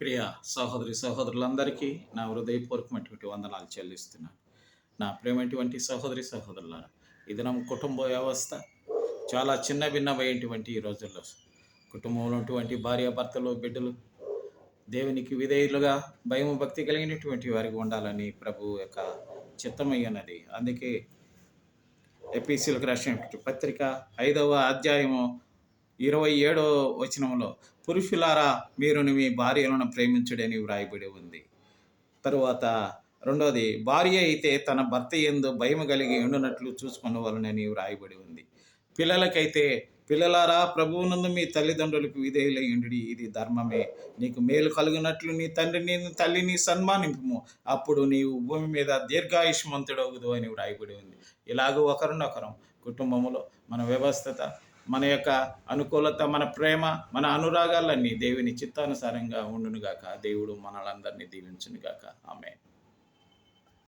ప్రియ సహోదరి సహోదరులందరికీ నా హృదయపూర్వకమైనటువంటి వందనాలు చెల్లిస్తున్నాను. నా ప్రేమైనటువంటి సహోదరి సహోదరులారా, ఈ దినం కుటుంబ వ్యవస్థ చాలా చిన్న భిన్నమైనటువంటి ఈ రోజుల్లో కుటుంబంలో ఉన్నటువంటి భార్యాభర్తలు బిడ్డలు దేవునికి విధేయులుగా భయం భక్తి కలిగినటువంటి వారికి ఉండాలని ప్రభు యొక్క చిత్తమయ్యన్నది. అందుకే ఎపిసిలకు రాసినటువంటి పత్రిక 5వ అధ్యాయము 27వ వచనంలో, పురుషులారా మీరును మీ భార్యలను ప్రేమించుడని వ్రాయబడి ఉంది. తరువాత రెండోది, భార్య అయితే తన భర్త యందు భయం కలిగి ఉండునట్లు చూసుకొనవలెనని వ్రాయబడి ఉంది. పిల్లలకైతే, పిల్లలారా ప్రభువునందు మీ తల్లిదండ్రులకు విధేయులై ఉండుడి, ఇది ధర్మమే. నీకు మేలు కలుగునట్లు నీ తండ్రిని తల్లిని సన్మానింపుము, అప్పుడు నీవు భూమి మీద దీర్ఘాయుష్మంతుడవుదు అని వ్రాయబడి ఉంది. ఇలాగ ఒకరినొకరం కుటుంబంలో మన వ్యవస్థత, మన యొక్క అనుకూలత, మన ప్రేమ, మన అనురాగాలన్నీ దేవుని చిత్తానుసారంగా ఉండునుగాక. దేవుడు మనలందరినీ దీవించునుగాక. ఆమేన్.